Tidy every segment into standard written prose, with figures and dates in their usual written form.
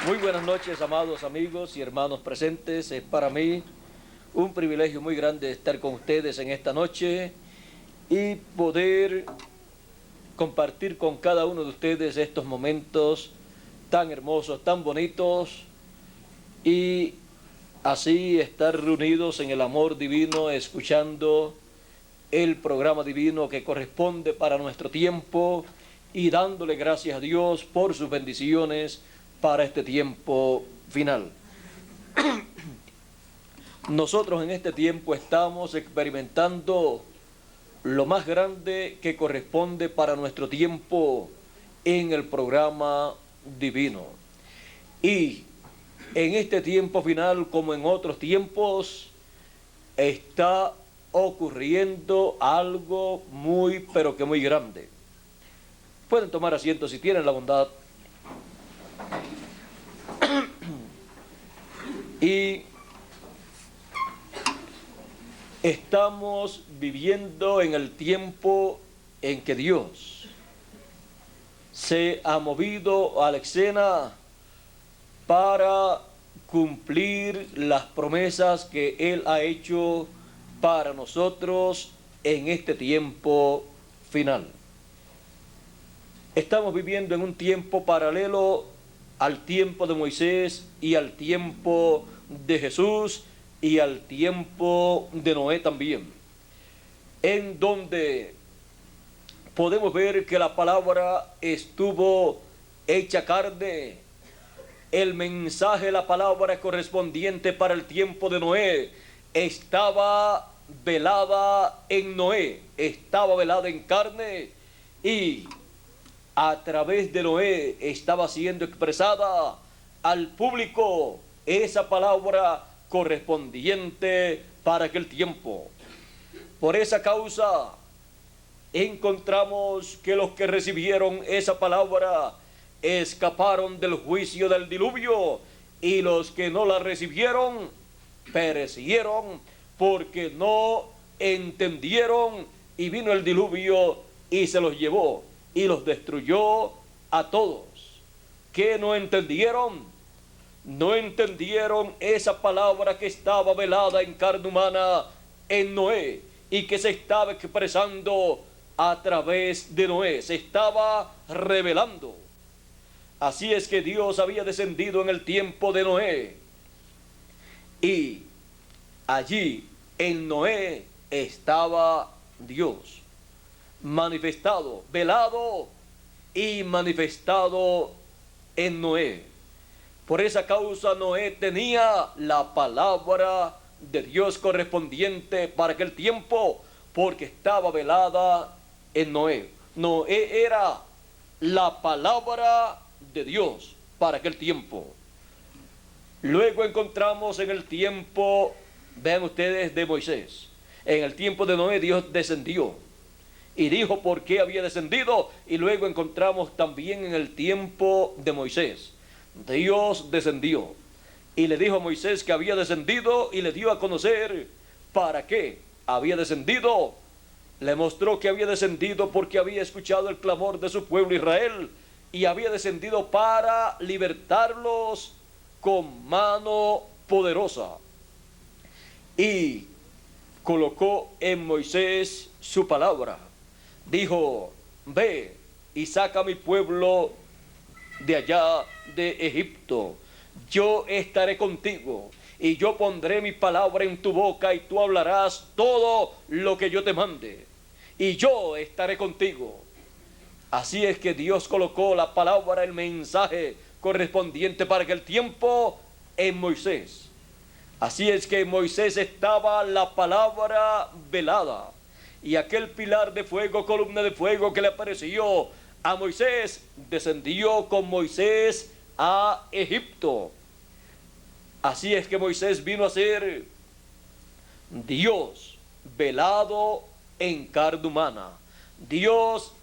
Muy buenas noches, amados amigos y hermanos presentes. Es para mí un privilegio muy grande estar con ustedes en esta noche y poder compartir con cada uno de ustedes estos momentos tan hermosos, tan bonitos, y así estar reunidos en el amor divino, escuchando el programa divino que corresponde para nuestro tiempo y dándole gracias a Dios por sus bendiciones para este tiempo final. Nosotros en este tiempo estamos experimentando lo más grande que corresponde para nuestro tiempo en el programa divino. Y en este tiempo final, como en otros tiempos, está ocurriendo algo muy, pero que muy grande. Pueden tomar asiento si tienen la bondad. Y estamos viviendo en el tiempo en que Dios se ha movido a la escena para cumplir las promesas que Él ha hecho para nosotros en este tiempo final. Estamos viviendo en un tiempo paralelo al tiempo de Moisés y al tiempo de Jesús y al tiempo de Noé también, en donde podemos ver que la palabra estuvo hecha carne. El mensaje, la palabra correspondiente para el tiempo de Noé estaba velada en Noé, estaba velada en carne, y a través de Noé estaba siendo expresada al público esa palabra correspondiente para aquel tiempo. Por esa causa encontramos que los que recibieron esa palabra escaparon del juicio del diluvio, y los que no la recibieron perecieron porque no entendieron, y vino el diluvio y se los llevó y los destruyó a todos. ¿Qué no entendieron? No entendieron esa palabra que estaba velada en carne humana en Noé y que se estaba expresando a través de Noé, se estaba revelando. Así es que Dios había descendido en el tiempo de Noé, y allí en Noé estaba Dios manifestado, velado y manifestado en Noé. Por esa causa Noé tenía la palabra de Dios correspondiente para aquel tiempo, porque estaba velada en Noé. Noé era la palabra de Dios para aquel tiempo. Luego encontramos en el tiempo, vean ustedes, de Moisés. En el tiempo de Noé Dios descendió y dijo por qué había descendido, y luego encontramos también en el tiempo de Moisés. Dios descendió y le dijo a Moisés que había descendido, y le dio a conocer para qué había descendido. Le mostró que había descendido porque había escuchado el clamor de su pueblo Israel, y había descendido para libertarlos con mano poderosa. Y colocó en Moisés su palabra. Dijo: ve y saca a mi pueblo de allá de Egipto. Yo estaré contigo, y yo pondré mi palabra en tu boca, y tú hablarás todo lo que yo te mande, y yo estaré contigo. Así es que Dios colocó la palabra, el mensaje correspondiente para aquel tiempo en Moisés. Así es que en Moisés estaba la palabra velada, y aquel pilar de fuego, columna de fuego que le apareció a Moisés, descendió con Moisés a Egipto. Así es que Moisés vino a ser Dios velado en carne humana, Dios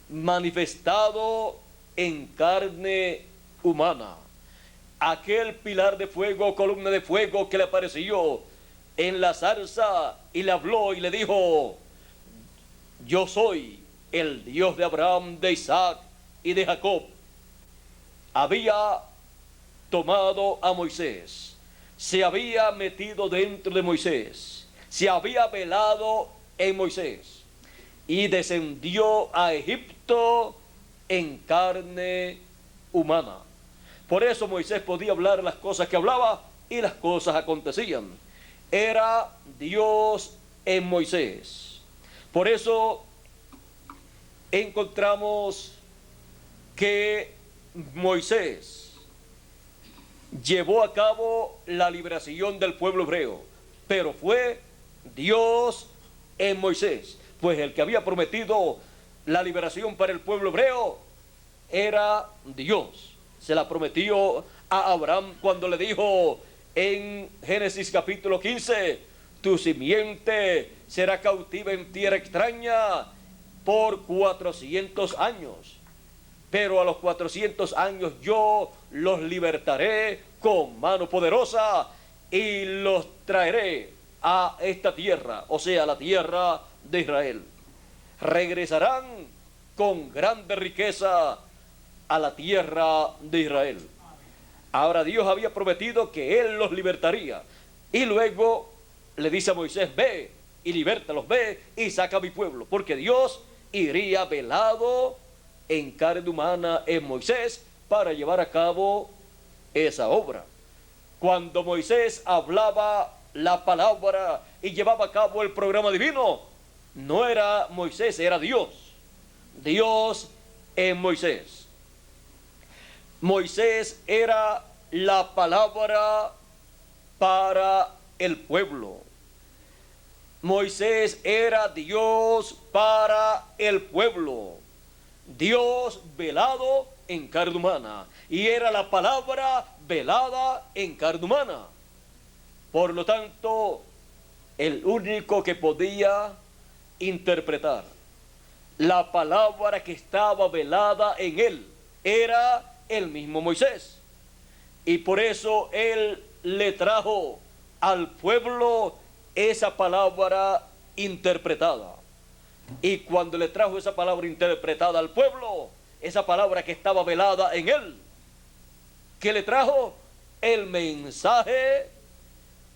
manifestado en carne humana. Aquel pilar de fuego, columna de fuego que le apareció en la zarza, y le habló y le dijo: yo soy el Dios de Abraham, de Isaac y de Jacob. Había tomado a Moisés, se había metido dentro de Moisés, se había velado en Moisés y descendió a Egipto en carne humana. Por eso Moisés podía hablar las cosas que hablaba y las cosas acontecían. Era Dios en Moisés. Por eso encontramos que Moisés llevó a cabo la liberación del pueblo hebreo, pero fue Dios en Moisés, pues el que había prometido la liberación para el pueblo hebreo era Dios. Se la prometió a Abraham cuando le dijo en Génesis capítulo 15, tu simiente será cautiva en tierra extraña por 400 años. Pero a los 400 años yo los libertaré con mano poderosa y los traeré a esta tierra, o sea, la tierra de Israel. Regresarán con grande riqueza a la tierra de Israel. Ahora Dios había prometido que Él los libertaría. Y luego le dice a Moisés, ve y libértalos, ve y saca a mi pueblo. Porque Dios iría velado en carne humana en Moisés para llevar a cabo esa obra. Cuando Moisés hablaba la palabra y llevaba a cabo el programa divino, no era Moisés, era Dios. Dios en Moisés. Moisés era la palabra para el pueblo. Moisés era Dios para el pueblo. Dios velado en carne humana. Y era la palabra velada en carne humana. Por lo tanto, el único que podía interpretar la palabra que estaba velada en él era el mismo Moisés. Y por eso él le trajo al pueblo esa palabra interpretada. Y cuando le trajo esa palabra interpretada al pueblo, esa palabra que estaba velada en él, ¿qué le trajo? El mensaje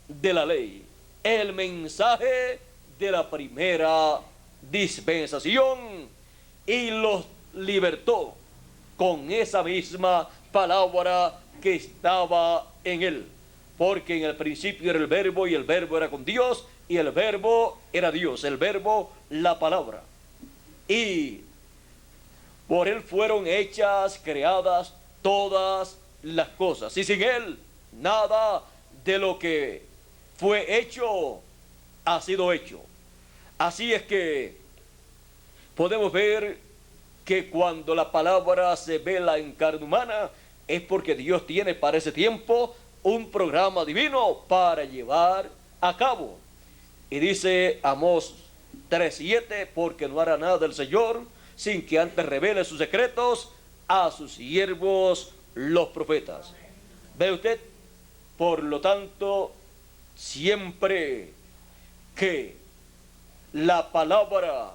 de la ley, el mensaje de la primera dispensación, y los libertó con esa misma palabra que estaba en él. Porque en el principio era el verbo, y el verbo era con Dios, y el verbo era Dios, el verbo, la palabra. Y por él fueron hechas, creadas todas las cosas. Y sin él, nada de lo que fue hecho ha sido hecho. Así es que podemos ver que cuando la palabra se vela en carne humana, es porque Dios tiene para ese tiempo un programa divino para llevar a cabo. Y dice Amós 3:7, porque no hará nada el Señor sin que antes revele sus secretos a sus siervos los profetas. ¿Ve usted? Por lo tanto, siempre que la palabra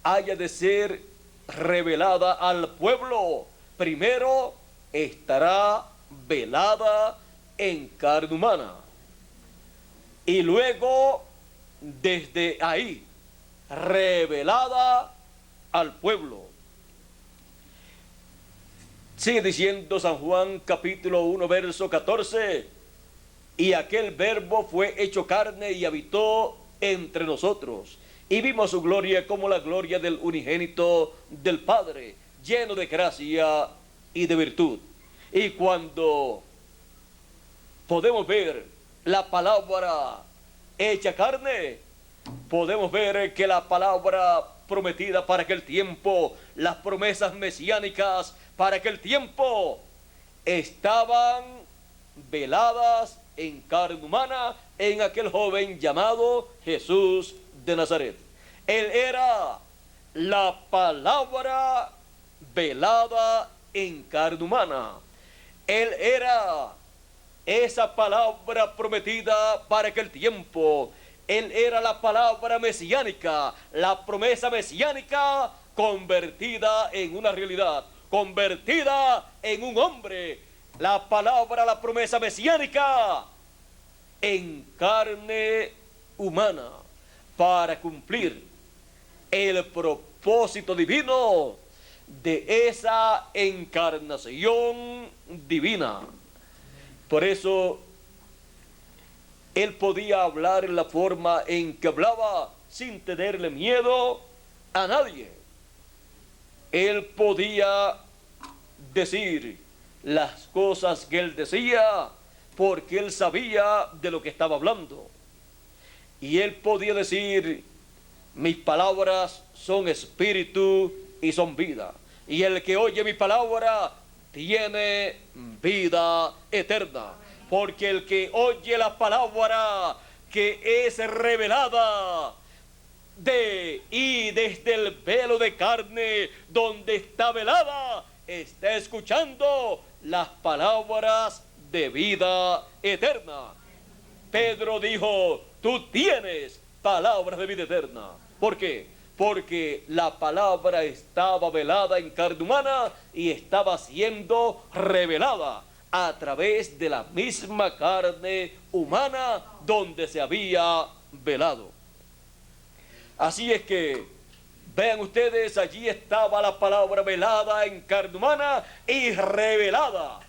haya de ser revelada al pueblo, primero estará velada en carne humana, y luego desde ahí revelada al pueblo. Sigue diciendo San Juan capítulo 1 verso 14, y aquel verbo fue hecho carne y habitó entre nosotros, y vimos su gloria como la gloria del unigénito del Padre, lleno de gracia y de virtud. Y cuando podemos ver la palabra hecha carne, podemos ver que la palabra prometida para aquel tiempo, las promesas mesiánicas para aquel tiempo, estaban veladas en carne humana en aquel joven llamado Jesús de Nazaret. Él era la palabra velada en carne humana. Él era esa palabra prometida para aquel tiempo. Él era la palabra mesiánica, la promesa mesiánica convertida en una realidad, convertida en un hombre la palabra, la promesa mesiánica en carne humana para cumplir el propósito divino de esa encarnación divina. Por eso él podía hablar en la forma en que hablaba sin tenerle miedo a nadie. Él podía decir las cosas que él decía porque él sabía de lo que estaba hablando. Y él podía decir: mis palabras son espíritu y son vida. Y el que oye mi palabra tiene vida eterna. Porque el que oye la palabra que es revelada y desde el velo de carne donde está velada, está escuchando las palabras de vida eterna. Pedro dijo: tú tienes palabras de vida eterna. ¿Por qué? Porque la palabra estaba velada en carne humana y estaba siendo revelada a través de la misma carne humana donde se había velado. Así es que, vean ustedes, allí estaba la palabra velada en carne humana y revelada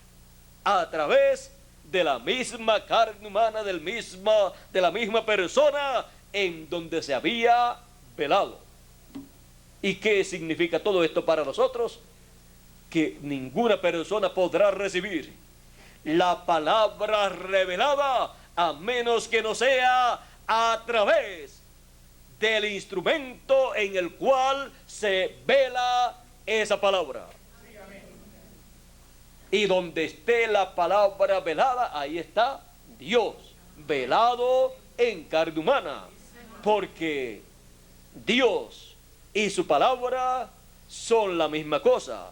a través de la misma carne humana, de la misma persona en donde se había velado. ¿Y qué significa todo esto para nosotros? Que ninguna persona podrá recibir la palabra revelada a menos que no sea a través del instrumento en el cual se vela esa palabra. Y donde esté la palabra velada, ahí está Dios, velado en carne humana. Porque Dios y su palabra son la misma cosa.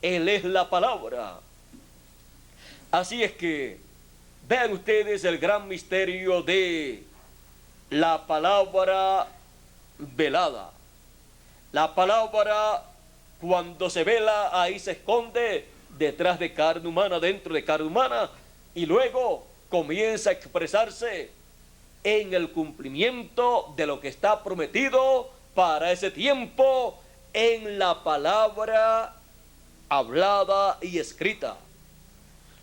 Él es la palabra. Así es que vean ustedes el gran misterio de la palabra velada. La palabra, cuando se vela, ahí se esconde detrás de carne humana, dentro de carne humana, y luego comienza a expresarse en el cumplimiento de lo que está prometido para ese tiempo en la palabra hablada y escrita.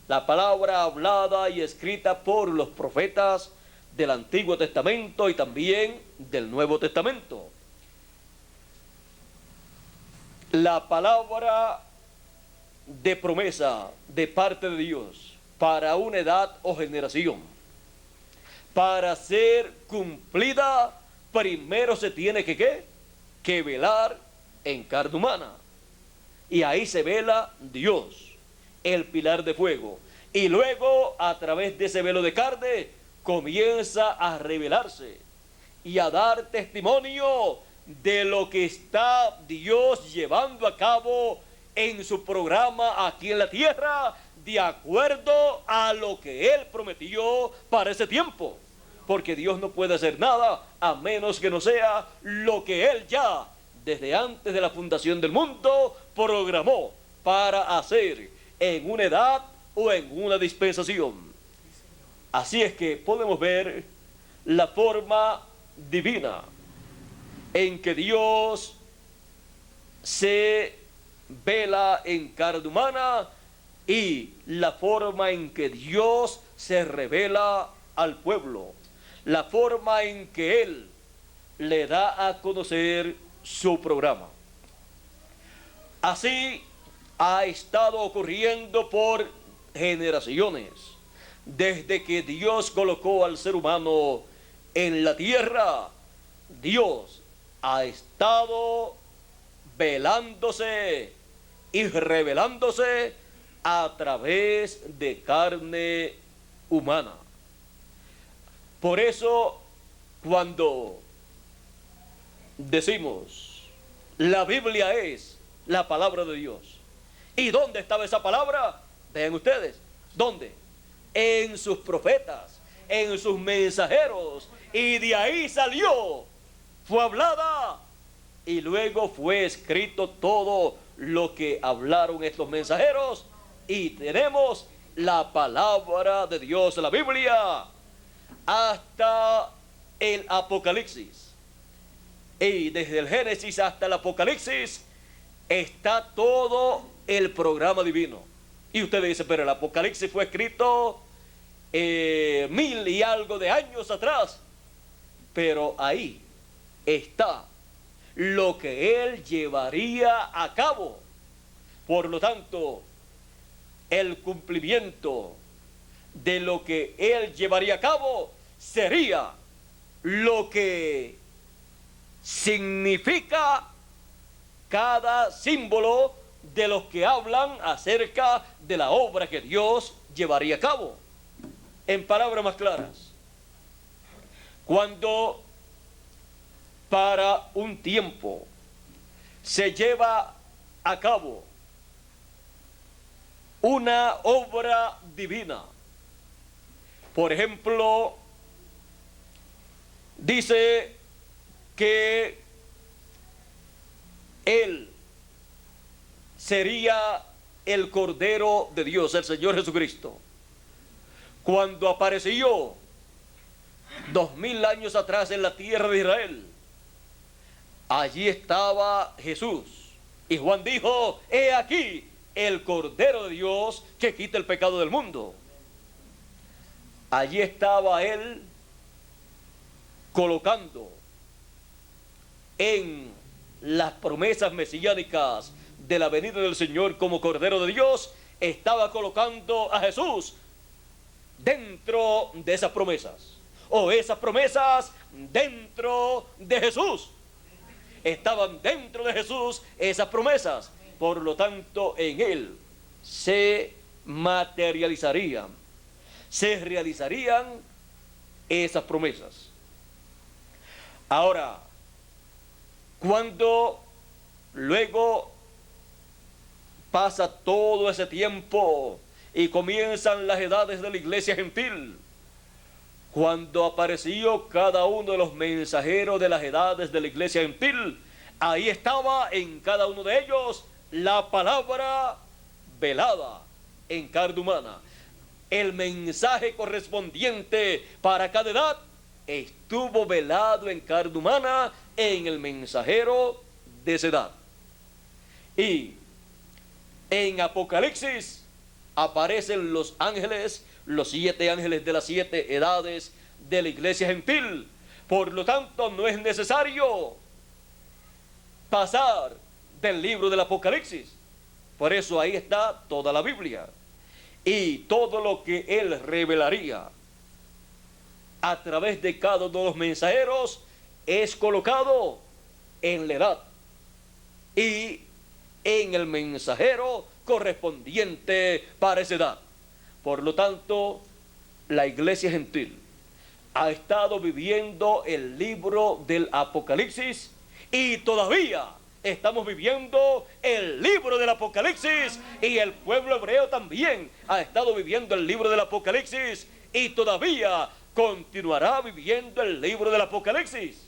La palabra hablada y escrita por los profetas del Antiguo Testamento y también del Nuevo Testamento. La palabra de promesa de parte de Dios para una edad o generación, para ser cumplida, primero se tiene que velar en carne humana. Y ahí se vela Dios, el pilar de fuego. Y luego, a través de ese velo de carne, comienza a revelarse y a dar testimonio de lo que está Dios llevando a cabo en su programa aquí en la tierra, de acuerdo a lo que Él prometió para ese tiempo. Porque Dios no puede hacer nada a menos que no sea lo que Él ya, desde antes de la fundación del mundo, programó para hacer en una edad o en una dispensación. Así es que podemos ver la forma divina en que Dios se vela en carne humana y la forma en que Dios se revela al pueblo, la forma en que Él le da a conocer su programa. Así ha estado ocurriendo por generaciones, desde que Dios colocó al ser humano en la tierra. Dios ha estado velándose y revelándose a través de carne humana. Por eso, cuando decimos la Biblia es la palabra de Dios, ¿y dónde estaba esa palabra? Vean ustedes, ¿dónde? En sus profetas, en sus mensajeros, y de ahí salió, fue hablada y luego fue escrito todo lo que hablaron estos mensajeros, y tenemos la palabra de Dios, la Biblia, hasta el Apocalipsis. Y desde el Génesis hasta el Apocalipsis está todo el programa divino. Y usted dice, pero el Apocalipsis fue escrito 1000 y algo de años atrás. Pero ahí está lo que él llevaría a cabo. Por lo tanto, el cumplimiento de lo que él llevaría a cabo sería lo que significa cada símbolo de los que hablan acerca de la obra que Dios llevaría a cabo. En palabras más claras, cuando para un tiempo se lleva a cabo una obra divina, por ejemplo, dice que él sería el Cordero de Dios, el Señor Jesucristo. Cuando apareció 2000 años atrás en la tierra de Israel, allí estaba Jesús. Y Juan dijo, he aquí el Cordero de Dios que quita el pecado del mundo. Allí estaba él colocando en las promesas mesiánicas de la venida del Señor como Cordero de Dios, estaba colocando a Jesús dentro de esas promesas, o esas promesas dentro de Jesús. Estaban dentro de Jesús esas promesas, por lo tanto en él se materializarían, se realizarían esas promesas. Ahora, cuando luego pasa todo ese tiempo y comienzan las edades de la iglesia gentil, cuando apareció cada uno de los mensajeros de las edades de la iglesia gentil, ahí estaba en cada uno de ellos la palabra velada en carne humana. El mensaje correspondiente para cada edad estuvo velado en carne humana en el mensajero de esa edad. Y en Apocalipsis aparecen los ángeles, los 7 ángeles de las 7 edades de la iglesia gentil. Por lo tanto, no es necesario pasar del libro del Apocalipsis. Por eso ahí está toda la Biblia. Y todo lo que él revelaría a través de cada uno de los mensajeros es colocado en la edad y en el mensajero correspondiente para esa edad. Por lo tanto, la iglesia gentil ha estado viviendo el libro del Apocalipsis y todavía estamos viviendo el libro del Apocalipsis, y el pueblo hebreo también ha estado viviendo el libro del Apocalipsis y todavía continuará viviendo el libro del Apocalipsis.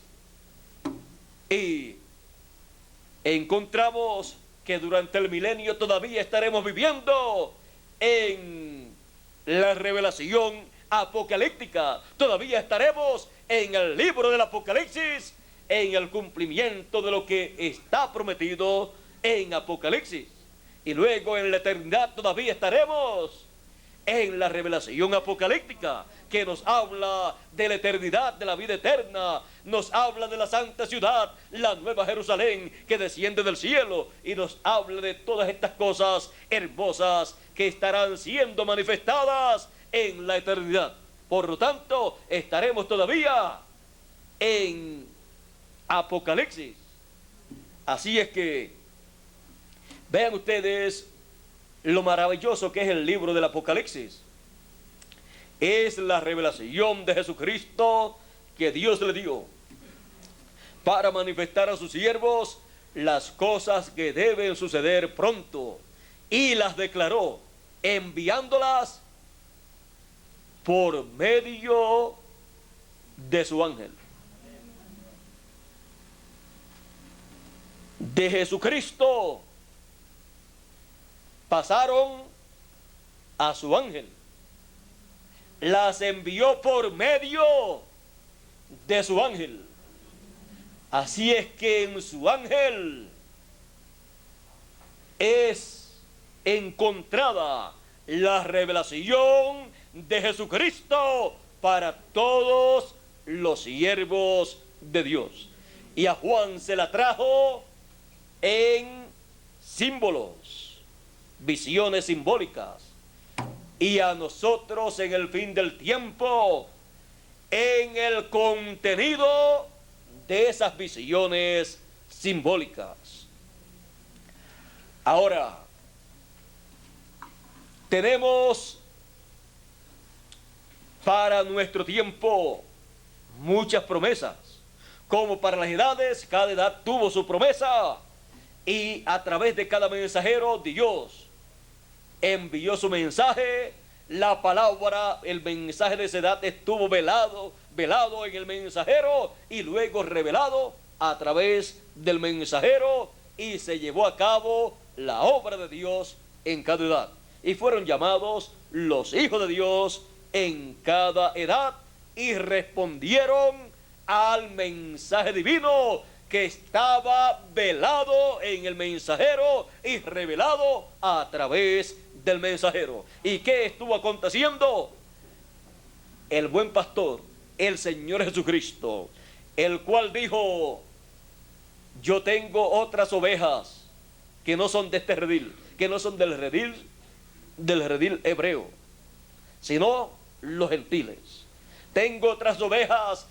Y encontramos que durante el milenio todavía estaremos viviendo en la revelación apocalíptica. Todavía estaremos en el libro del Apocalipsis, en el cumplimiento de lo que está prometido en Apocalipsis. Y luego en la eternidad todavía estaremos en la revelación apocalíptica, que nos habla de la eternidad, de la vida eterna, nos habla de la santa ciudad, la nueva Jerusalén que desciende del cielo, y nos habla de todas estas cosas hermosas que estarán siendo manifestadas en la eternidad. Por lo tanto, estaremos todavía en Apocalipsis. Así es que vean ustedes lo maravilloso que es el libro del Apocalipsis. Es la revelación de Jesucristo que Dios le dio para manifestar a sus siervos las cosas que deben suceder pronto, y las declaró enviándolas por medio de su ángel. De Jesucristo pasaron a su ángel. Las envió por medio de su ángel. Así es que en su ángel es encontrada la revelación de Jesucristo para todos los siervos de Dios. Y a Juan se la trajo en símbolos, visiones simbólicas. Y a nosotros en el fin del tiempo, en el contenido de esas visiones simbólicas. Ahora, tenemos para nuestro tiempo muchas promesas. Como para las edades, cada edad tuvo su promesa. Y a través de cada mensajero, Dios envió su mensaje. La palabra, el mensaje de esa edad estuvo velado en el mensajero y luego revelado a través del mensajero, y se llevó a cabo la obra de Dios en cada edad. Y fueron llamados los hijos de Dios en cada edad y respondieron al mensaje divino que estaba velado en el mensajero y revelado a través del mensajero. ¿Y qué estuvo aconteciendo? El buen pastor, el Señor Jesucristo, el cual dijo: yo tengo otras ovejas que no son de este redil, que no son del redil hebreo, sino los gentiles. Tengo otras ovejas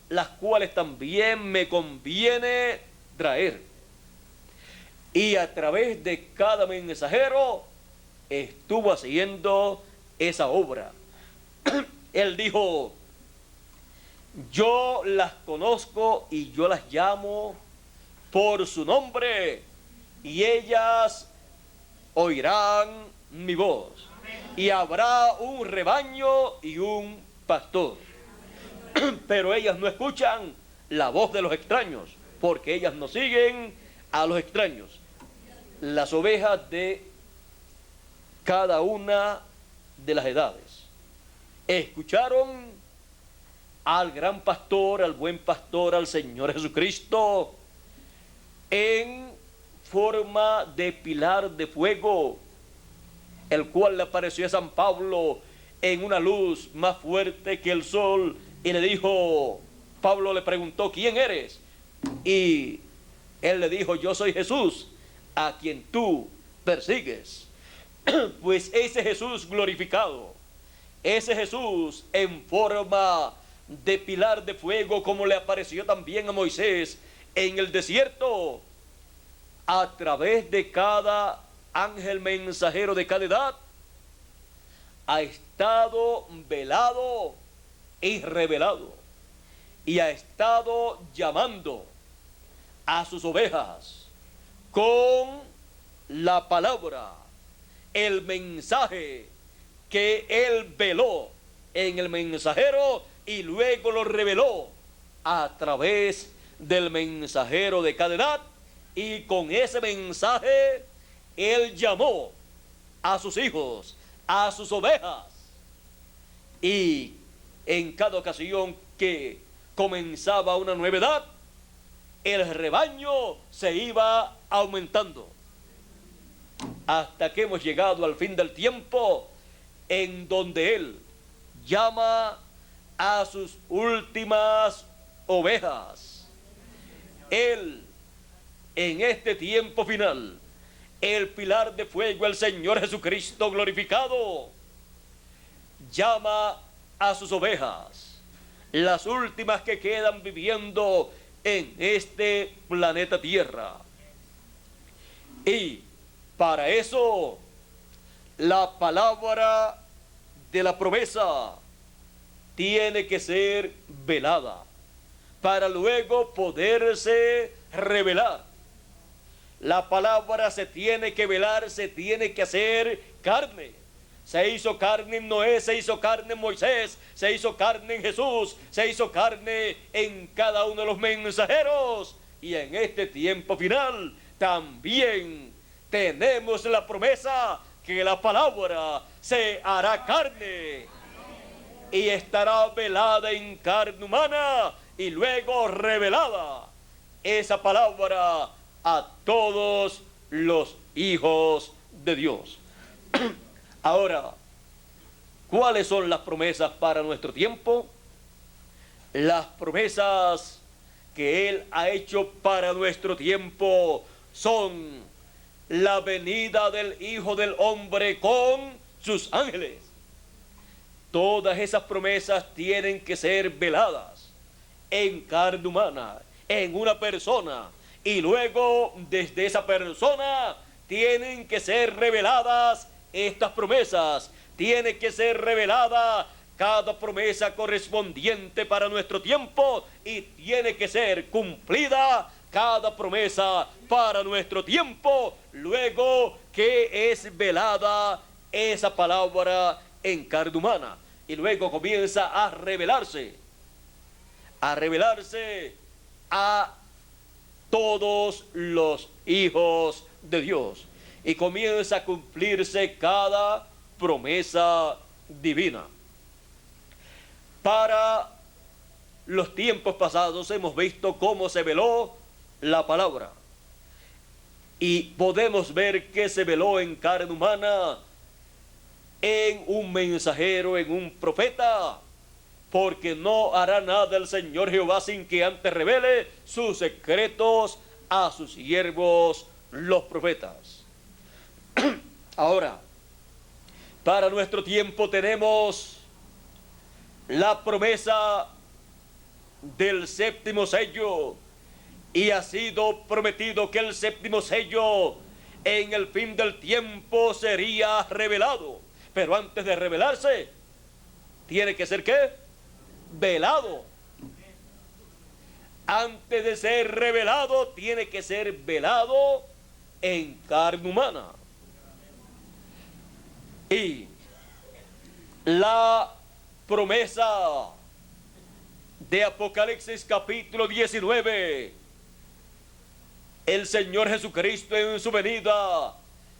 las cuales también me conviene traer. Y a través de cada mensajero estuvo haciendo esa obra. Él dijo: yo las conozco y yo las llamo por su nombre, y ellas oirán mi voz. Y habrá un rebaño y un pastor. Pero ellas no escuchan la voz de los extraños, porque ellas no siguen a los extraños. Las ovejas de cada una de las edades escucharon al gran pastor, al buen pastor, al Señor Jesucristo, en forma de pilar de fuego, el cual le apareció a San Pablo en una luz más fuerte que el sol, y le dijo, Pablo le preguntó: ¿quién eres? Y él le dijo: yo soy Jesús, a quien tú persigues. Pues ese Jesús glorificado, ese Jesús en forma de pilar de fuego, como le apareció también a Moisés en el desierto, a través de cada ángel mensajero de cada edad, ha estado velado y revelado, y ha estado llamando a sus ovejas con la palabra, el mensaje que él veló en el mensajero y luego lo reveló a través del mensajero de cada edad. Y con ese mensaje él llamó a sus hijos, a sus ovejas, y en cada ocasión que comenzaba una nueva edad, el rebaño se iba aumentando, hasta que hemos llegado al fin del tiempo, en donde él llama a sus últimas ovejas. Él, en este tiempo final, el pilar de fuego, el Señor Jesucristo glorificado, llama a sus ovejas, las últimas que quedan viviendo en este planeta Tierra. Y para eso, la palabra de la promesa tiene que ser velada, para luego poderse revelar. La palabra se tiene que velar, se tiene que hacer carne. Se hizo carne en Noé, se hizo carne en Moisés, se hizo carne en Jesús, se hizo carne en cada uno de los mensajeros. Y en este tiempo final también tenemos la promesa que la palabra se hará carne y estará velada en carne humana y luego revelada esa palabra a todos los hijos de Dios. Ahora, ¿cuáles son las promesas para nuestro tiempo? Las promesas que Él ha hecho para nuestro tiempo son la venida del Hijo del Hombre con sus ángeles. Todas esas promesas tienen que ser veladas en carne humana, en una persona, y luego desde esa persona tienen que ser reveladas estas promesas. Tiene que ser revelada cada promesa correspondiente para nuestro tiempo y tiene que ser cumplida cada promesa para nuestro tiempo, luego que es velada esa palabra en carne humana. Y luego comienza a revelarse a todos los hijos de Dios. Y comienza a cumplirse cada promesa divina. Para los tiempos pasados hemos visto cómo se veló la palabra. Y podemos ver que se veló en carne humana, en un mensajero, en un profeta, porque no hará nada el Señor Jehová sin que antes revele sus secretos a sus siervos los profetas. Ahora, para nuestro tiempo tenemos la promesa del séptimo sello, y ha sido prometido que el séptimo sello en el fin del tiempo sería revelado. Pero antes de revelarse, tiene que ser ¿qué? Velado. Antes de ser revelado, tiene que ser velado en carne humana. Y la promesa de Apocalipsis capítulo 19, el Señor Jesucristo en su venida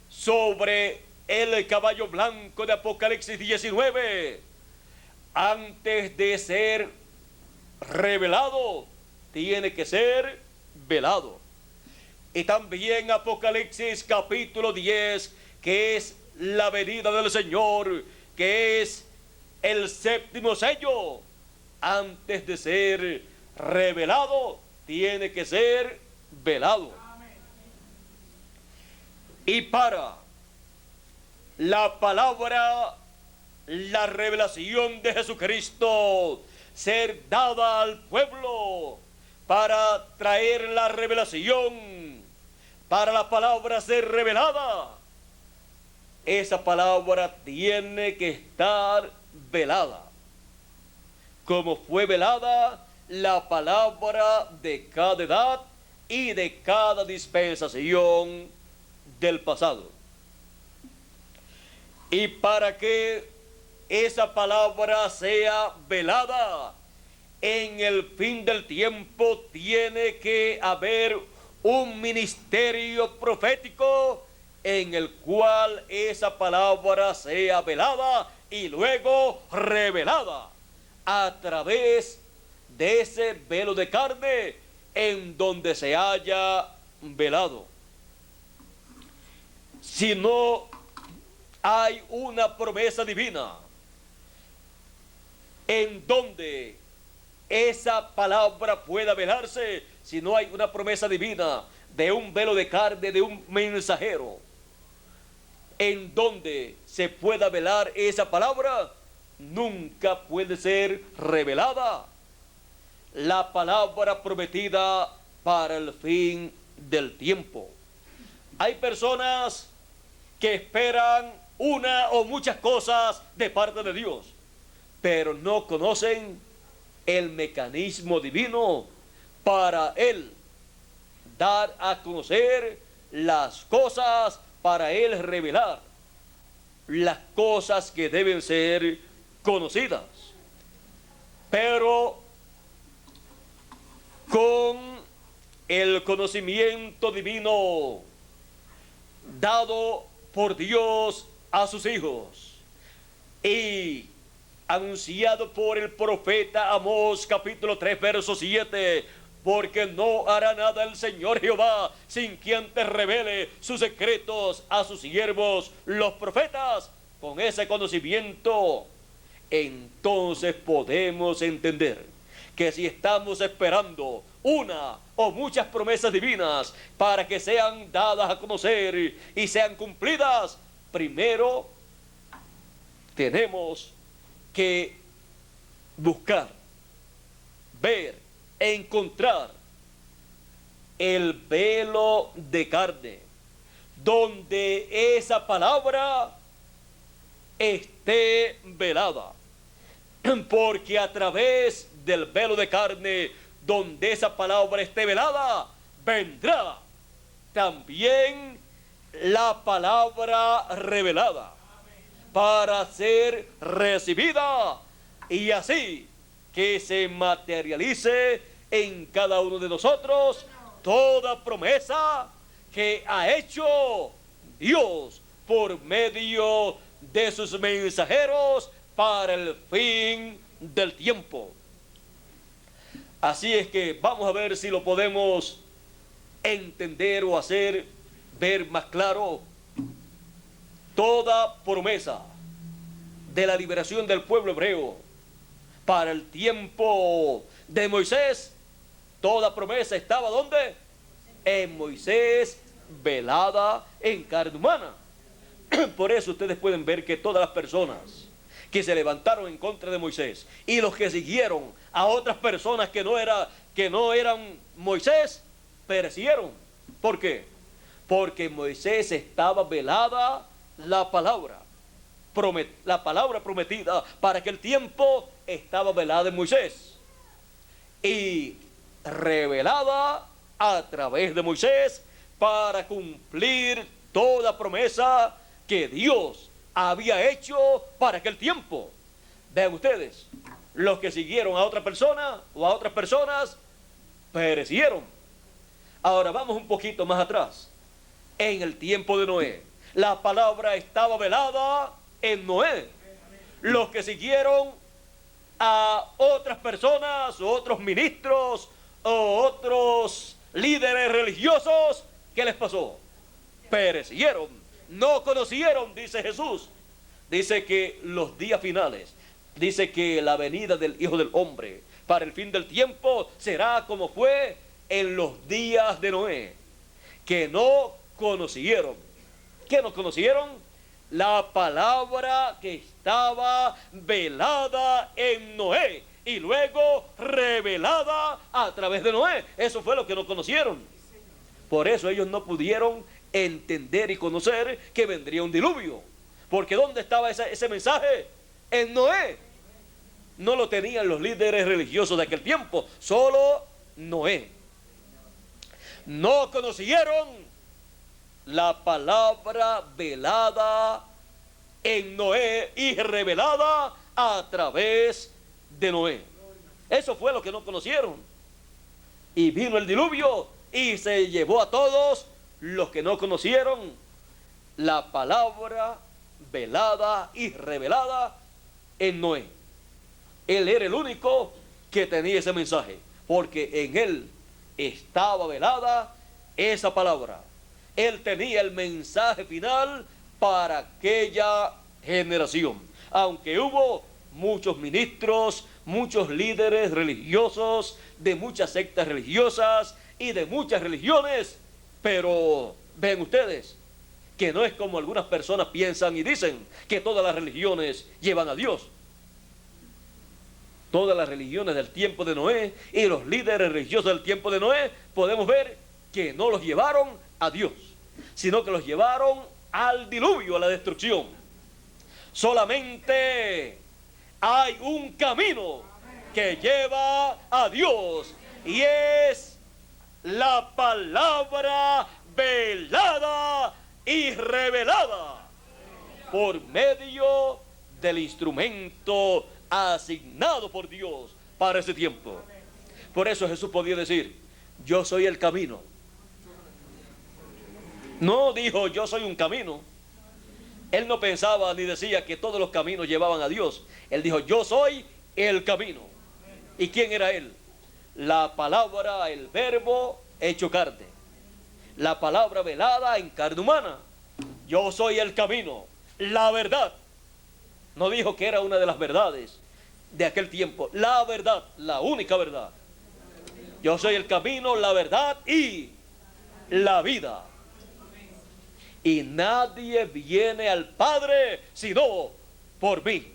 sobre el caballo blanco de Apocalipsis 19, antes de ser revelado, tiene que ser velado. Y también Apocalipsis capítulo 10, que es la venida del Señor, que es el séptimo sello, antes de ser revelado, tiene que ser velado. Y para la palabra, la revelación de Jesucristo ser dada al pueblo, para traer la revelación, para la palabra ser revelada, esa palabra tiene que estar velada, como fue velada la palabra de cada edad y de cada dispensación del pasado. Y para que esa palabra sea velada en el fin del tiempo, tiene que haber un ministerio profético en el cual esa palabra sea velada y luego revelada a través de ese velo de carne en donde se haya velado. Si no hay una promesa divina en donde esa palabra pueda velarse, si no hay una promesa divina de un velo de carne, de un mensajero, en donde se pueda velar esa palabra, nunca puede ser revelada la palabra prometida para el fin del tiempo. Hay personas que esperan una o muchas cosas de parte de Dios, pero no conocen el mecanismo divino para Él dar a conocer las cosas, para Él revelar las cosas que deben ser conocidas. Pero con el conocimiento divino dado por Dios a sus hijos. Y anunciado por el profeta Amós, capítulo 3, verso 7, porque no hará nada el Señor Jehová sin quien te revele sus secretos a sus siervos, los profetas. Con ese conocimiento, entonces podemos entender que si estamos esperando una o muchas promesas divinas para que sean dadas a conocer y sean cumplidas, primero tenemos que buscar, ver, encontrar el velo de carne, donde esa palabra esté velada. Porque a través del velo de carne, donde esa palabra esté velada, vendrá también la palabra revelada para ser recibida, y así que se materialice en cada uno de nosotros toda promesa que ha hecho Dios por medio de sus mensajeros para el fin del tiempo. Así es que vamos a ver si lo podemos entender o hacer ver más claro. Toda promesa de la liberación del pueblo hebreo para el tiempo de Moisés, toda promesa estaba ¿dónde? En Moisés, velada en carne humana. Por eso ustedes pueden ver que todas las personas que se levantaron en contra de Moisés y los que siguieron a otras personas que no eran Moisés, perecieron. ¿Por qué? Porque en Moisés estaba velada la palabra prometida para aquel tiempo, estaba velada en Moisés y revelada a través de Moisés para cumplir toda promesa que Dios había hecho para aquel tiempo. Vean ustedes, los que siguieron a otra persona o a otras personas perecieron. Ahora vamos un poquito más atrás. En el tiempo de Noé, la palabra estaba velada en Noé. Los que siguieron a otras personas o otros ministros o otros líderes religiosos, ¿qué les pasó? Perecieron, no conocieron, dice Jesús. Dice que los días finales, dice que la venida del Hijo del Hombre para el fin del tiempo será como fue en los días de Noé, que no conocieron. ¿Qué no conocieron? La palabra que estaba velada en Noé y luego revelada a través de Noé. Eso fue lo que no conocieron. Por eso ellos no pudieron entender y conocer que vendría un diluvio. Porque ¿dónde estaba ese mensaje? En Noé. No lo tenían los líderes religiosos de aquel tiempo, solo Noé. No conocieron la palabra velada en Noé y revelada a través de Noé. Eso fue lo que no conocieron. Y vino el diluvio y se llevó a todos los que no conocieron la palabra velada y revelada en Noé. Él era el único que tenía ese mensaje, porque en él estaba velada esa palabra. Él tenía el mensaje final para aquella generación. Aunque hubo muchos ministros, muchos líderes religiosos, de muchas sectas religiosas y de muchas religiones, pero ven ustedes que no es como algunas personas piensan y dicen que todas las religiones llevan a Dios. Todas las religiones del tiempo de Noé y los líderes religiosos del tiempo de Noé, podemos ver que no los llevaron a Dios, sino que los llevaron al diluvio, a la destrucción. Solamente hay un camino que lleva a Dios, y es la palabra velada y revelada por medio del instrumento asignado por Dios para ese tiempo. Por eso Jesús podía decir: yo soy el camino. No dijo yo soy un camino. Él no pensaba ni decía que todos los caminos llevaban a Dios. Él dijo, yo soy el camino. ¿Y quién era Él? La palabra, el verbo hecho carne. La palabra velada en carne humana. Yo soy el camino, la verdad. No dijo que era una de las verdades de aquel tiempo. La verdad, la única verdad. Yo soy el camino, la verdad y la vida. Y nadie viene al Padre sino por mí.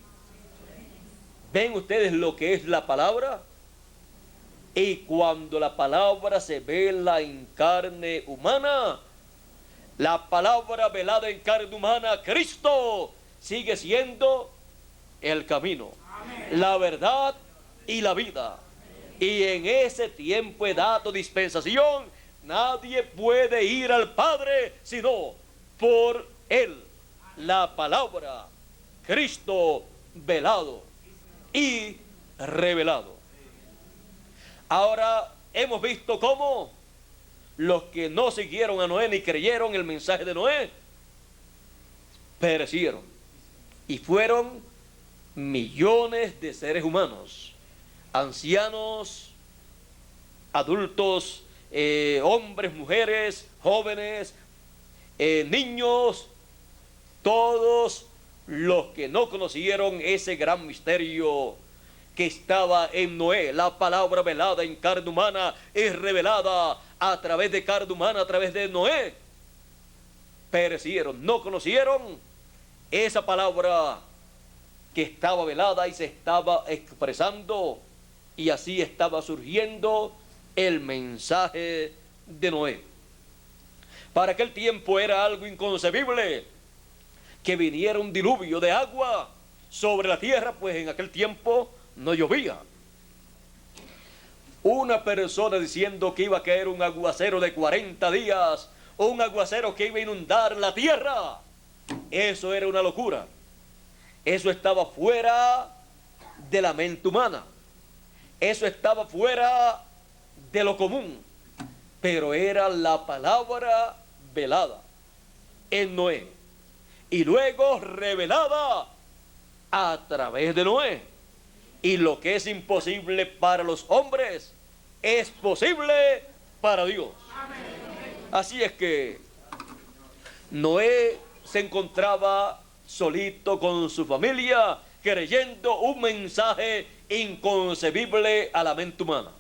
¿Ven ustedes lo que es la palabra? Y cuando la palabra se vela en carne humana, la palabra velada en carne humana, Cristo, sigue siendo el camino, la verdad y la vida. Y en ese tiempo, edad o dispensación, nadie puede ir al Padre sino por Él. La palabra, Cristo velado y revelado. Ahora hemos visto cómo los que no siguieron a Noé ni creyeron el mensaje de Noé perecieron. Y fueron millones de seres humanos, ancianos, adultos, hombres, mujeres, jóvenes, niños, todos los que no conocieron ese gran misterio que estaba en Noé. La palabra velada en carne humana es revelada a través de carne humana, a través de Noé. Perecieron, no conocieron esa palabra que estaba velada y se estaba expresando, y así estaba surgiendo el mensaje de Noé. Para aquel tiempo era algo inconcebible que viniera un diluvio de agua sobre la tierra, pues en aquel tiempo no llovía. Una persona diciendo que iba a caer un aguacero de 40 días, o un aguacero que iba a inundar la tierra, eso era una locura. Eso estaba fuera de la mente humana. Eso estaba fuera de lo común. Pero era la palabra velada en Noé, y luego revelada a través de Noé. Y lo que es imposible para los hombres es posible para Dios. Así es que Noé se encontraba solito con su familia, creyendo un mensaje inconcebible a la mente humana.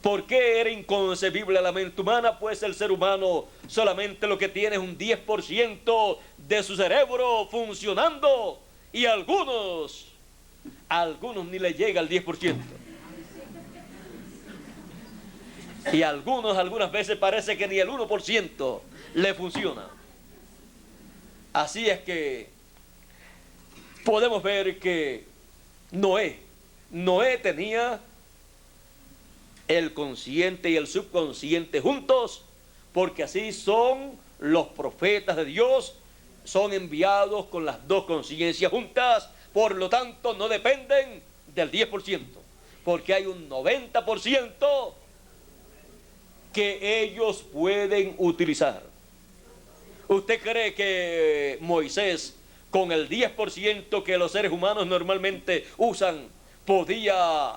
¿Por qué era inconcebible a la mente humana? Pues el ser humano solamente lo que tiene es un 10% de su cerebro funcionando, y algunos ni le llega al 10%. Y algunas veces parece que ni el 1% le funciona. Así es que podemos ver que Noé tenía el consciente y el subconsciente juntos, porque así son los profetas de Dios, son enviados con las dos conciencias juntas. Por lo tanto, no dependen del 10%, porque hay un 90% que ellos pueden utilizar. ¿Usted cree que Moisés, con el 10% que los seres humanos normalmente usan, podía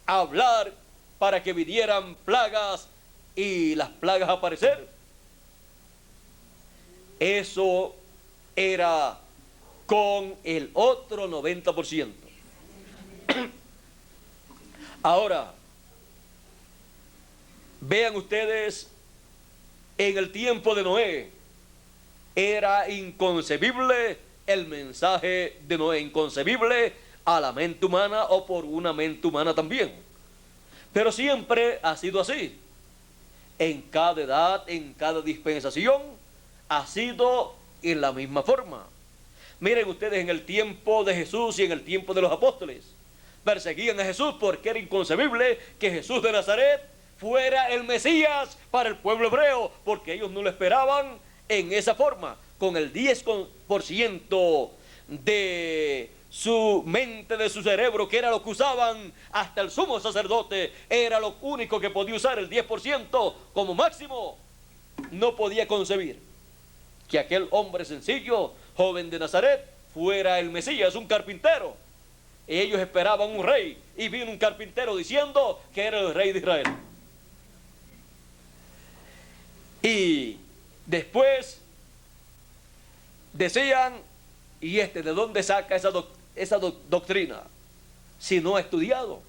hablar para que vinieran plagas y las plagas aparecer? Eso era con el otro 90%. Ahora, vean ustedes, en el tiempo de Noé era inconcebible el mensaje de Noé, inconcebible a la mente humana o por una mente humana también. Pero siempre ha sido así. En cada edad, en cada dispensación, ha sido en la misma forma. Miren ustedes, en el tiempo de Jesús y en el tiempo de los apóstoles, perseguían a Jesús porque era inconcebible que Jesús de Nazaret fuera el Mesías para el pueblo hebreo, porque ellos no lo esperaban en esa forma. Con el 10% de su mente, de su cerebro, que era lo que usaban hasta el sumo sacerdote, era lo único que podía usar, el 10% como máximo, no podía concebir. que aquel hombre sencillo, joven de Nazaret, fuera el Mesías, un carpintero. Ellos esperaban un rey y vino un carpintero diciendo que era el rey de Israel. Y después decían, ¿y de dónde saca esa doctrina? Si no ha estudiado.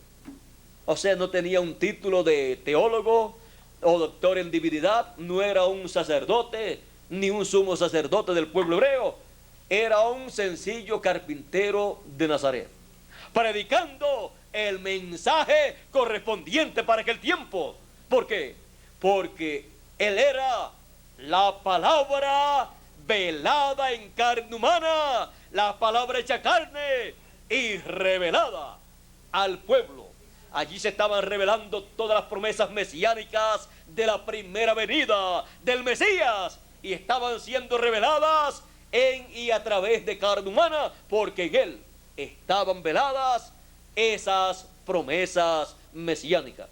O sea, no tenía un título de teólogo o doctor en divinidad, no era un sacerdote, ni un sumo sacerdote del pueblo hebreo, era un sencillo carpintero de Nazaret, predicando el mensaje correspondiente para aquel tiempo. ¿Por qué? Porque él era la palabra velada en carne humana, la palabra hecha carne y revelada al pueblo. Allí se estaban revelando todas las promesas mesiánicas de la primera venida del Mesías, y estaban siendo reveladas en y a través de carne humana, porque en él estaban veladas esas promesas mesiánicas.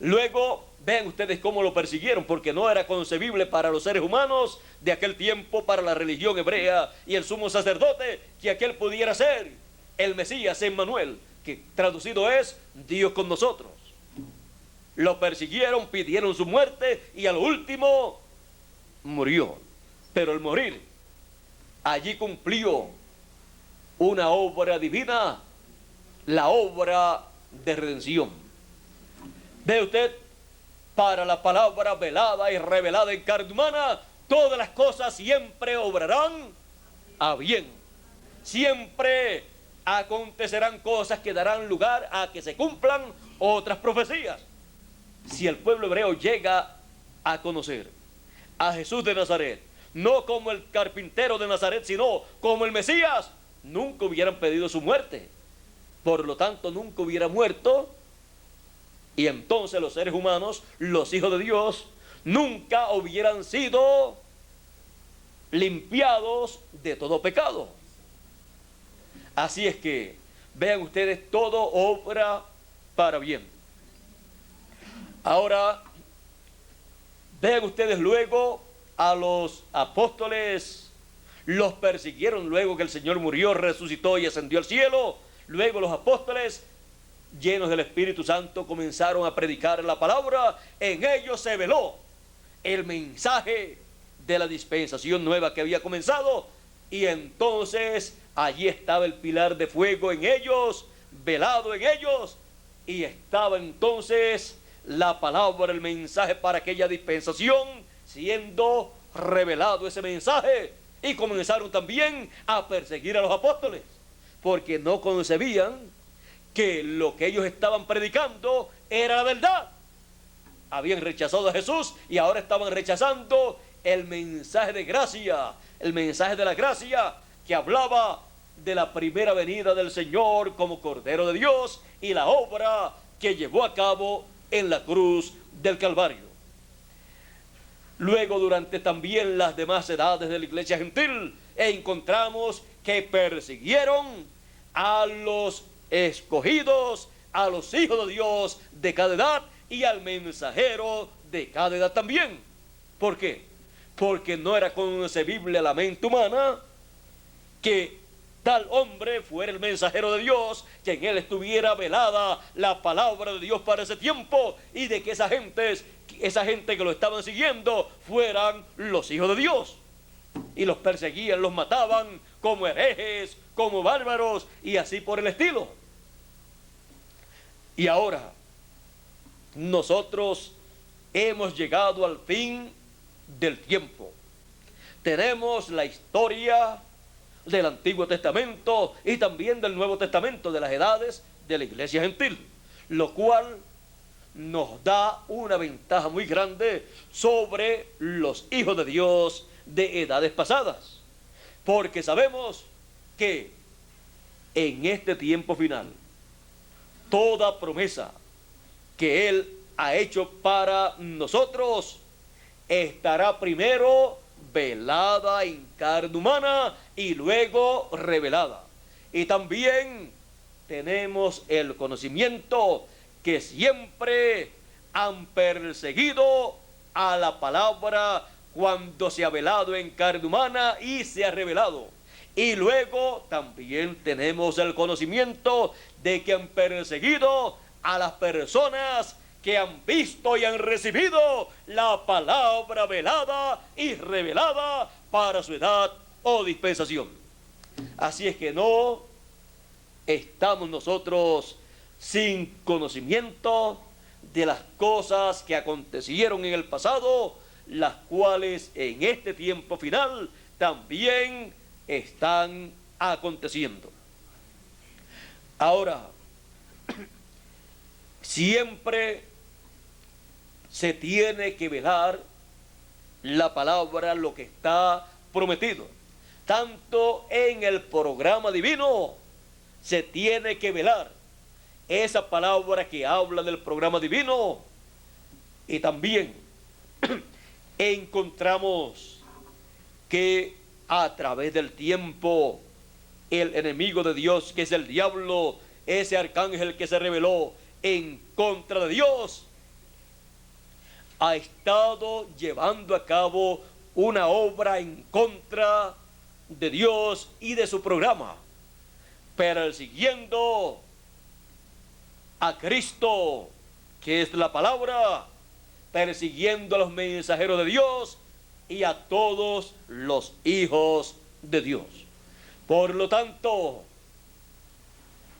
Luego, vean ustedes cómo lo persiguieron, porque no era concebible para los seres humanos de aquel tiempo, para la religión hebrea y el sumo sacerdote, que aquel pudiera ser el Mesías, Emmanuel, que traducido es Dios con nosotros. Lo persiguieron, pidieron su muerte y al último murió. Pero al morir, allí cumplió una obra divina, la obra de redención. Ve usted, para la palabra velada y revelada en carne humana, todas las cosas siempre obrarán a bien. Siempre acontecerán cosas que darán lugar a que se cumplan otras profecías. Si el pueblo hebreo llega a conocer a Jesús de Nazaret, no como el carpintero de Nazaret, sino como el Mesías, nunca hubieran pedido su muerte. Por lo tanto, nunca hubiera muerto. Y entonces los seres humanos, los hijos de Dios, nunca hubieran sido limpiados de todo pecado. Así es que, vean ustedes, todo obra para bien. Ahora, vean ustedes luego a los apóstoles, los persiguieron luego que el Señor murió, resucitó y ascendió al cielo. Luego los apóstoles, llenos del Espíritu Santo, comenzaron a predicar la palabra. En ellos se veló el mensaje de la dispensación nueva que había comenzado, y entonces allí estaba el pilar de fuego en ellos, velado en ellos, y estaba entonces la palabra, el mensaje para aquella dispensación, siendo revelado ese mensaje. Y comenzaron también a perseguir a los apóstoles, porque no concebían que lo que ellos estaban predicando era la verdad. Habían rechazado a Jesús y ahora estaban rechazando el mensaje de gracia, el mensaje de la gracia que hablaba de la primera venida del Señor como Cordero de Dios y la obra que llevó a cabo en la cruz del Calvario. Luego, durante también las demás edades de la iglesia gentil, encontramos que persiguieron a los escogidos, a los hijos de Dios de cada edad y al mensajero de cada edad también. ¿Por qué? Porque no era concebible a la mente humana que tal hombre fuera el mensajero de Dios, que en él estuviera velada la palabra de Dios para ese tiempo, y de que esa gente que lo estaban siguiendo fueran los hijos de Dios. Y los perseguían, los mataban como herejes, como bárbaros y así por el estilo. Y ahora nosotros hemos llegado al fin del tiempo. Tenemos la historia del Antiguo Testamento y también del Nuevo Testamento, de las edades de la iglesia gentil, lo cual nos da una ventaja muy grande sobre los hijos de Dios de edades pasadas, porque sabemos que en este tiempo final toda promesa que Él ha hecho para nosotros estará primero velada en carne humana y luego revelada. Y también tenemos el conocimiento que siempre han perseguido a la palabra cuando se ha velado en carne humana y se ha revelado. Y luego también tenemos el conocimiento de que han perseguido a las personas que han visto y han recibido la palabra velada y revelada para su edad o dispensación. Así es que no estamos nosotros sin conocimiento de las cosas que acontecieron en el pasado, las cuales en este tiempo final también están aconteciendo. Ahora, siempre se tiene que velar la palabra, lo que está prometido. Tanto en el programa divino se tiene que velar esa palabra que habla del programa divino. Y también encontramos que a través del tiempo el enemigo de Dios, que es el diablo, ese arcángel que se rebeló en contra de Dios, ha estado llevando a cabo una obra en contra de Dios y de su programa, persiguiendo a Cristo, que es la palabra, persiguiendo a los mensajeros de Dios y a todos los hijos de Dios. Por lo tanto,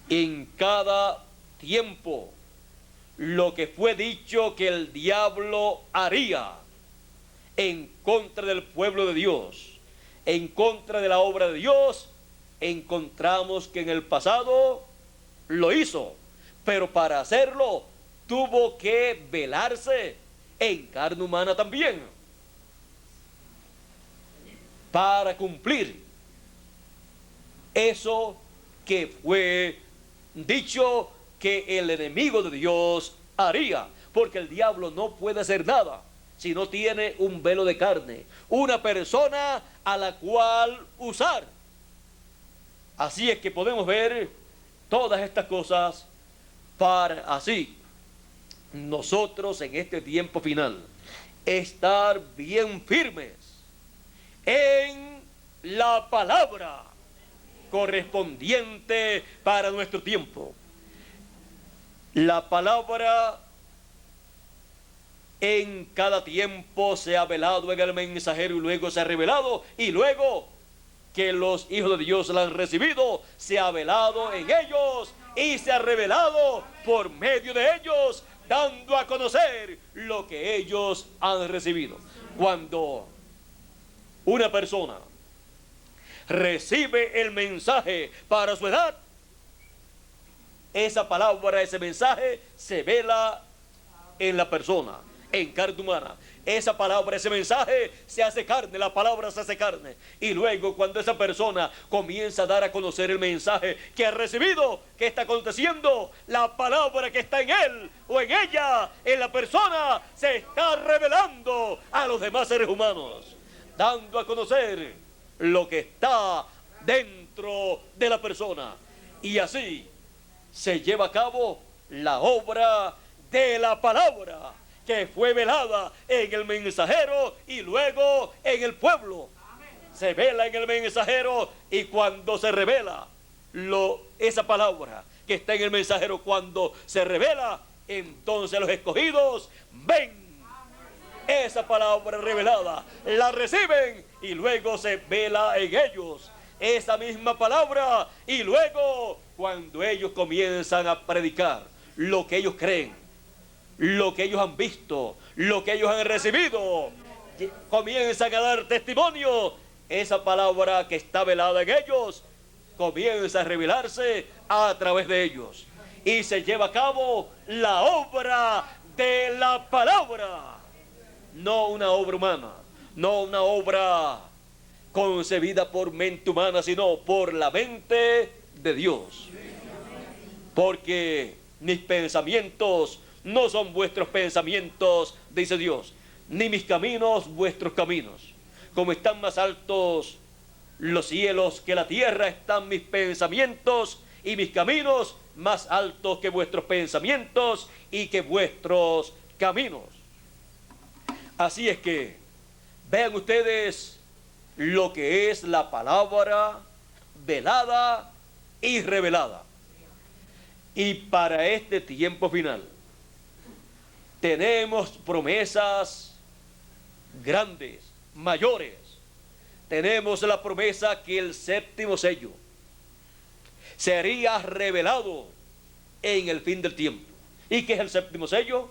en cada tiempo, lo que fue dicho que el diablo haría en contra del pueblo de Dios, en contra de la obra de Dios, encontramos que en el pasado lo hizo, pero para hacerlo tuvo que velarse en carne humana también, para cumplir eso que fue dicho que el enemigo de Dios haría, porque el diablo no puede hacer nada si no tiene un velo de carne, una persona a la cual usar. Así es que podemos ver todas estas cosas para así nosotros en este tiempo final estar bien firmes en la palabra correspondiente para nuestro tiempo. La palabra en cada tiempo se ha velado en el mensajero y luego se ha revelado, y luego que los hijos de Dios la han recibido, se ha velado en ellos y se ha revelado por medio de ellos, dando a conocer lo que ellos han recibido. Cuando una persona recibe el mensaje para su edad, esa palabra, ese mensaje se vela en la persona, en carne humana. Esa palabra, ese mensaje se hace carne, la palabra se hace carne. Y luego cuando esa persona comienza a dar a conocer el mensaje que ha recibido, que está aconteciendo, la palabra que está en él o en ella, en la persona, se está revelando a los demás seres humanos, dando a conocer lo que está dentro de la persona. Y así se lleva a cabo la obra de la palabra que fue velada en el mensajero y luego en el pueblo. Se vela en el mensajero, y cuando se revela esa palabra que está en el mensajero, cuando se revela, entonces los escogidos ven esa palabra revelada, la reciben y luego se vela en ellos esa misma palabra, y luego cuando ellos comienzan a predicar lo que ellos creen, lo que ellos han visto, lo que ellos han recibido, comienzan a dar testimonio, esa palabra que está velada en ellos comienza a revelarse a través de ellos, y se lleva a cabo la obra de la palabra, no una obra humana, no una obra concebida por mente humana, sino por la mente de Dios. Porque mis pensamientos no son vuestros pensamientos, dice Dios, ni mis caminos vuestros caminos. Como están más altos los cielos que la tierra, están mis pensamientos y mis caminos más altos que vuestros pensamientos y que vuestros caminos. Así es que Vean ustedes lo que es la palabra velada y revelada. Y para este tiempo final tenemos promesas grandes, mayores. Tenemos la promesa que el séptimo sello sería revelado en el fin del tiempo. ¿Y qué es el séptimo sello?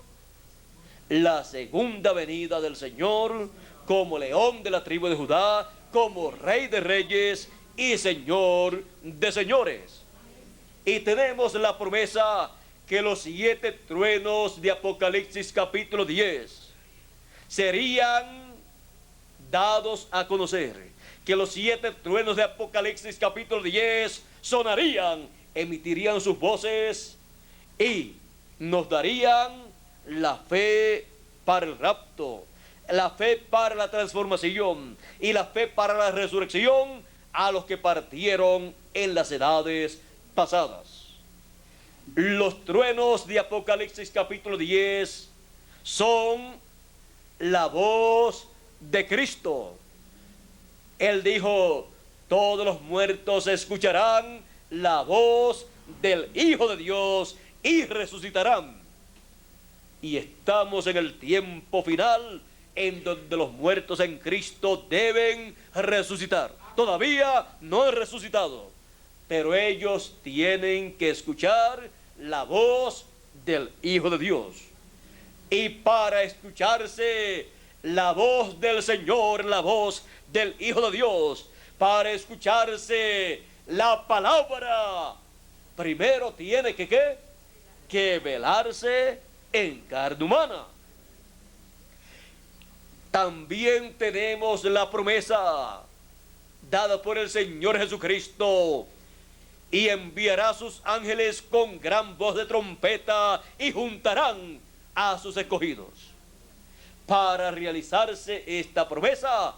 La segunda venida del Señor como león de la tribu de Judá, como rey de reyes y señor de señores. Y tenemos la promesa que los 7 truenos de Apocalipsis capítulo 10 serían dados a conocer. Que los 7 truenos de Apocalipsis capítulo 10 sonarían, emitirían sus voces y nos darían la fe para el rapto, la fe para la transformación y la fe para la resurrección a los que partieron en las edades pasadas. Los truenos de Apocalipsis capítulo 10 son la voz de Cristo. Él dijo: todos los muertos escucharán la voz del Hijo de Dios y resucitarán. Y estamos en el tiempo final en donde los muertos en Cristo deben resucitar. Todavía no han resucitado, pero ellos tienen que escuchar la voz del Hijo de Dios. Y para escucharse la voz del Señor, la voz del Hijo de Dios, para escucharse la palabra, primero tiene que ¿qué? Que velarse en carne humana. También tenemos la promesa dada por el Señor Jesucristo: y enviará a sus ángeles con gran voz de trompeta y juntarán a sus escogidos. Para realizarse esta promesa,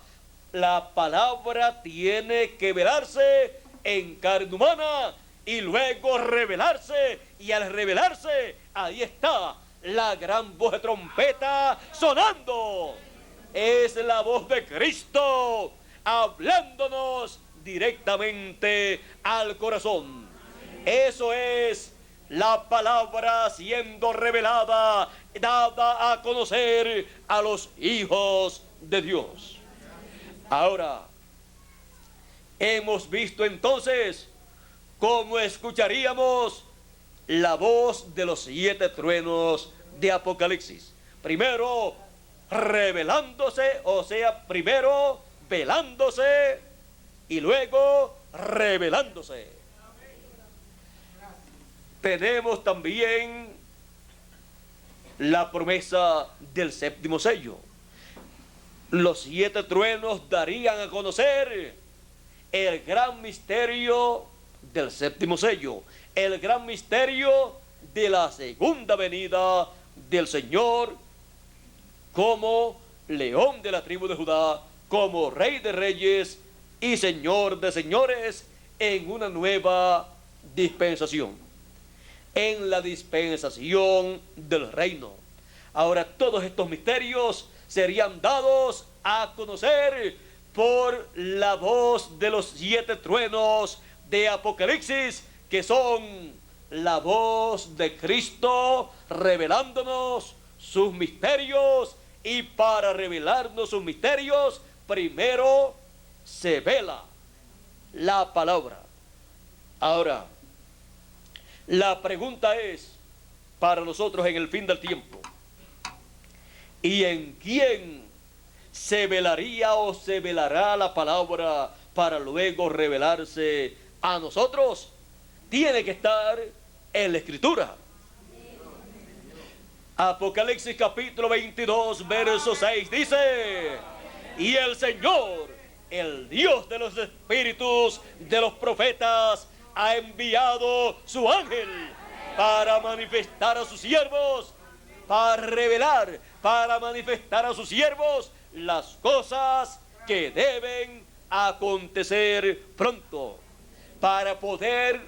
la palabra tiene que velarse en carne humana y luego revelarse, y al revelarse, ahí está la gran voz de trompeta sonando. Es la voz de Cristo hablándonos directamente al corazón. Eso es la palabra siendo revelada, dada a conocer a los hijos de Dios. Ahora, hemos visto entonces cómo escucharíamos la voz de los 7 truenos de Apocalipsis. Primero revelándose, o sea, primero velándose y luego revelándose. Tenemos también la promesa del séptimo sello. Los 7 truenos darían a conocer el gran misterio del séptimo sello, el gran misterio de la segunda venida del Señor como león de la tribu de Judá, como rey de reyes y señor de señores en una nueva dispensación, en la dispensación del reino. Ahora, todos estos misterios serían dados a conocer por la voz de los 7 truenos de Apocalipsis, que son la voz de Cristo revelándonos sus misterios. Y para revelarnos sus misterios, primero se vela la palabra. Ahora, la pregunta es para nosotros en el fin del tiempo: ¿y en quién se velaría o se velará la palabra para luego revelarse a nosotros? Tiene que estar en la Escritura. Apocalipsis capítulo 22, verso 6 dice: y el Señor, el Dios de los espíritus de los profetas, ha enviado su ángel para manifestar a sus siervos, para revelar, para manifestar a sus siervos las cosas que deben acontecer pronto. Para poder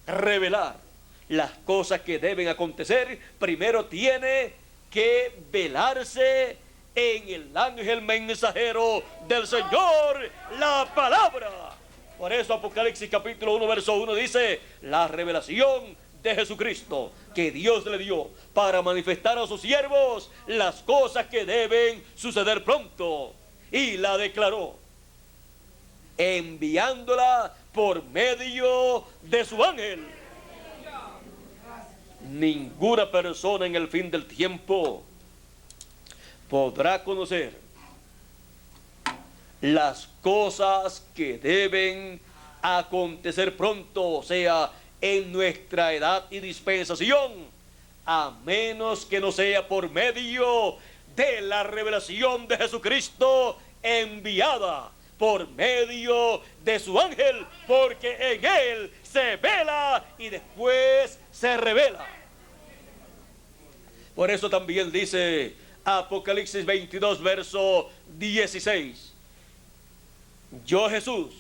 revelar las cosas que deben acontecer, primero tiene que velarse en el ángel mensajero del Señor, la palabra. Por eso Apocalipsis capítulo 1 verso 1 dice: la revelación de Jesucristo que Dios le dio para manifestar a sus siervos las cosas que deben suceder pronto, y la declaró enviándola por medio de su ángel. Ninguna persona en el fin del tiempo podrá conocer las cosas que deben acontecer pronto, o sea, en nuestra edad y dispensación, a menos que no sea por medio de la revelación de Jesucristo enviada por medio de su ángel, porque en él se vela y después se revela. Por eso también dice Apocalipsis 22 verso 16: yo, Jesús,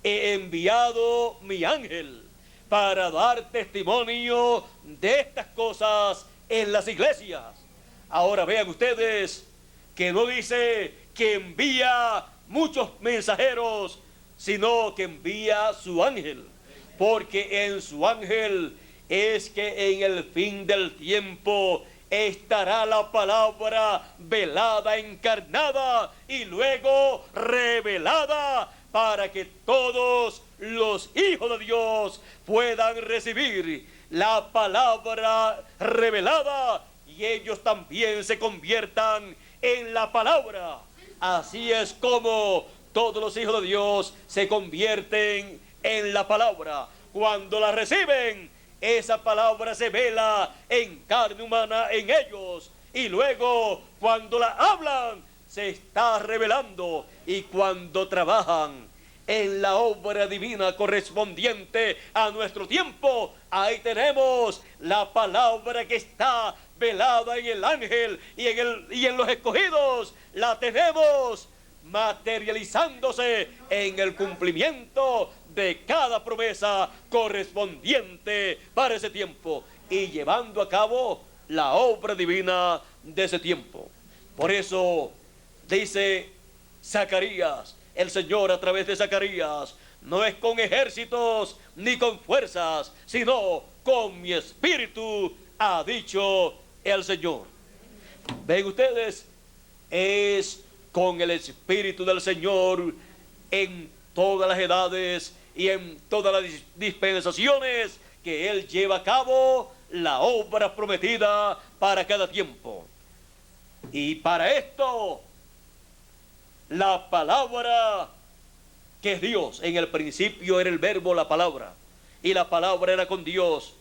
he enviado mi ángel para dar testimonio de estas cosas en las iglesias. Ahora vean ustedes que no dice que envía muchos mensajeros, sino que envía su ángel, porque en su ángel es que en el fin del tiempo estará la palabra velada, encarnada y luego revelada, para que todos los hijos de Dios puedan recibir la palabra revelada y ellos también se conviertan en la palabra. Así es como todos los hijos de Dios se convierten en la palabra. Cuando la reciben, esa palabra se vela en carne humana en ellos, y luego cuando la hablan se está revelando, y cuando trabajan en la obra divina correspondiente a nuestro tiempo, ahí tenemos la palabra que está velada en el ángel y en los escogidos. La tenemos materializándose en el cumplimiento de cada promesa correspondiente para ese tiempo y llevando a cabo la obra divina de ese tiempo. Por eso dice Zacarías, el Señor a través de Zacarías: no es con ejércitos ni con fuerzas, sino con mi espíritu, ha dicho el Señor. Ven ustedes, es con el espíritu del Señor en todas las edades y en todas las dispensaciones que Él lleva a cabo la obra prometida para cada tiempo. Y para esto, la palabra, que es Dios, en el principio era el verbo, la palabra, y la palabra era con Dios,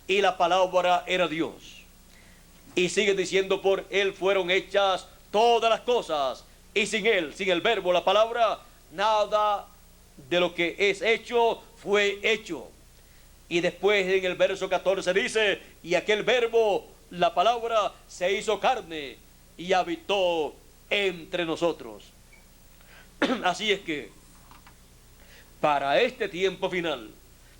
y la palabra era Dios. Y sigue diciendo: por Él fueron hechas todas las cosas, y sin Él, sin el verbo, la palabra, nada de lo que es hecho fue hecho. Y después en el verso 14 dice: y aquel verbo, la palabra, se hizo carne y habitó entre nosotros. Así es que para este tiempo final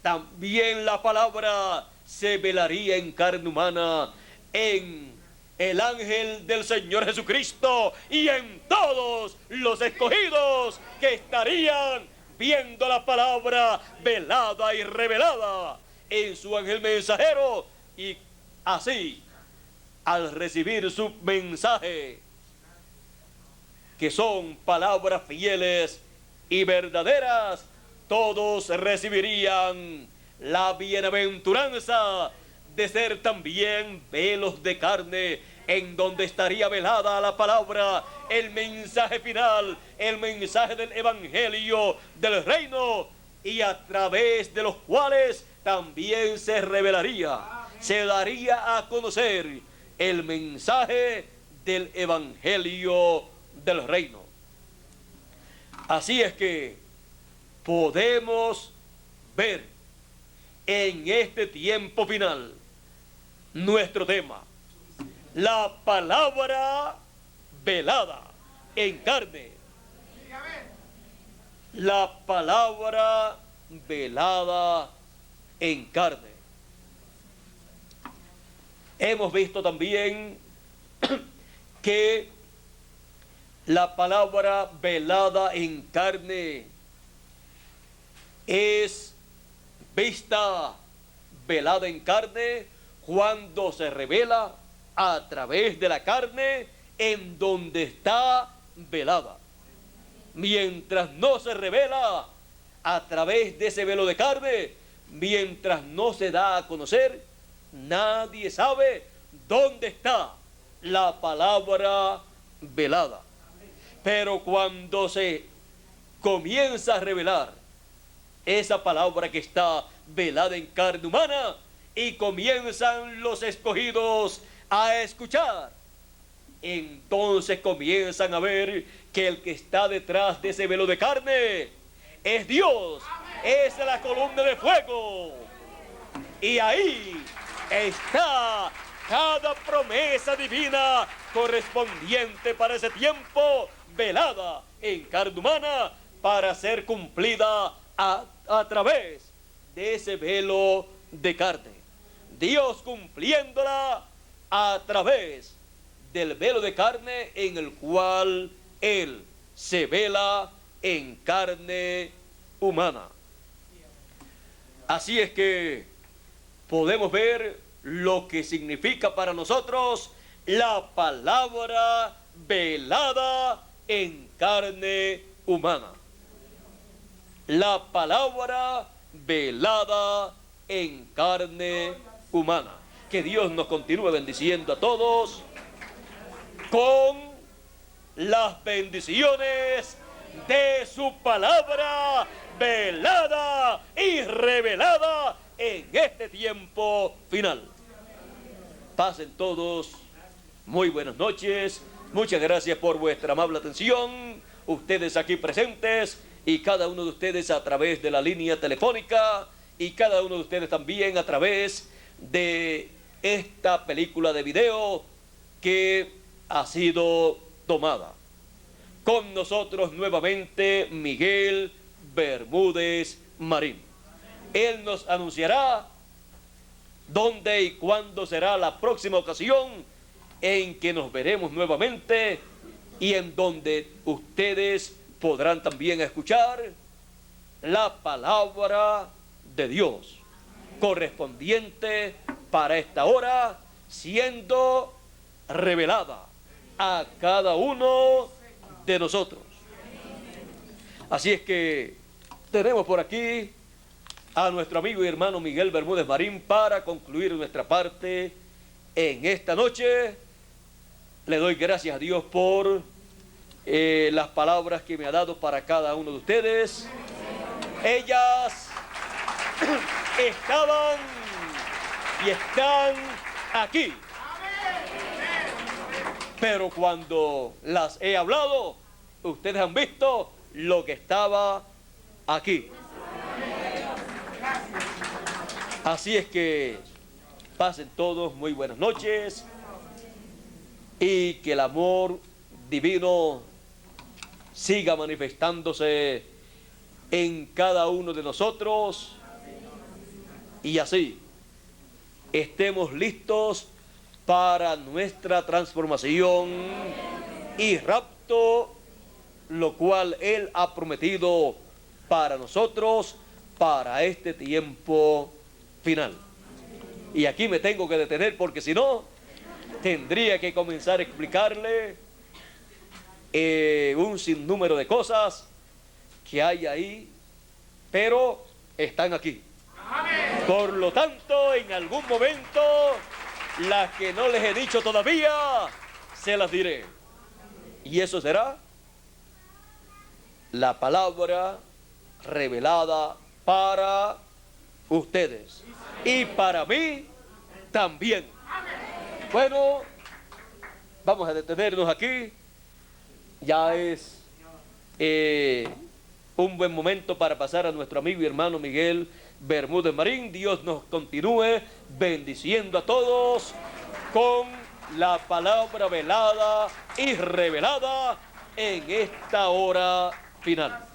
también la palabra se velaría en carne humana en el ángel del Señor Jesucristo y en todos los escogidos que estarían viendo la palabra velada y revelada en su ángel mensajero, y así, al recibir su mensaje, que son palabras fieles y verdaderas, todos recibirían la bienaventuranza de ser también velos de carne, en donde estaría velada la palabra, el mensaje final, el mensaje del evangelio del reino, y a través de los cuales también se revelaría, se daría a conocer el mensaje del evangelio del reino. Así es que podemos ver en este tiempo final nuestro tema: la palabra velada en carne. La palabra velada en carne. Hemos visto también que La palabra velada en carne es vista velada en carne cuando se revela a través de la carne en donde está velada. Mientras no se revela a través de ese velo de carne, mientras no se da a conocer, nadie sabe dónde está la palabra velada. Pero cuando se comienza a revelar esa palabra que está velada en carne humana y comienzan los escogidos a escuchar, entonces comienzan a ver que el que está detrás de ese velo de carne es Dios, es la columna de fuego. Y ahí está cada promesa divina correspondiente para ese tiempo, velada en carne humana, para ser cumplida a través de ese velo de carne. Dios cumpliéndola a través del velo de carne en el cual Él se vela en carne humana. Así es que podemos ver lo que significa para nosotros la palabra velada en carne humana. La palabra velada en carne humana. Que Dios nos continúe bendiciendo a todos con las bendiciones de su palabra velada y revelada en este tiempo final. Pasen todos muy buenas noches. Muchas gracias por vuestra amable atención. Ustedes aquí presentes y cada uno de ustedes a través de la línea telefónica y cada uno de ustedes también a través de esta película de video que ha sido tomada. Con nosotros nuevamente Miguel Bermúdez Marín. Él nos anunciará dónde y cuándo será la próxima ocasión en que nos veremos nuevamente y en donde ustedes podrán también escuchar la palabra de Dios correspondiente para esta hora, siendo revelada a cada uno de nosotros. Así es que tenemos por aquí a nuestro amigo y hermano Miguel Bermúdez Marín para concluir nuestra parte en esta noche. Le doy gracias a Dios por las palabras que me ha dado para cada uno de ustedes. Ellas estaban y están aquí. Pero cuando las he hablado, ustedes han visto lo que estaba aquí. Así es que pasen todos muy buenas noches y que el amor divino siga manifestándose en cada uno de nosotros y así estemos listos para nuestra transformación y rapto, lo cual Él ha prometido para nosotros, para este tiempo final. Y aquí me tengo que detener porque si no, tendría que comenzar a explicarle un sinnúmero de cosas que hay ahí, pero están aquí. Por lo tanto, en algún momento, las que no les he dicho todavía, se las diré. Y eso será la palabra revelada para ustedes y para mí también. Bueno, vamos a detenernos aquí. Ya es un buen momento para pasar a nuestro amigo y hermano Miguel Bermúdez Marín. Dios nos continúe bendiciendo a todos con la palabra velada y revelada en esta hora final.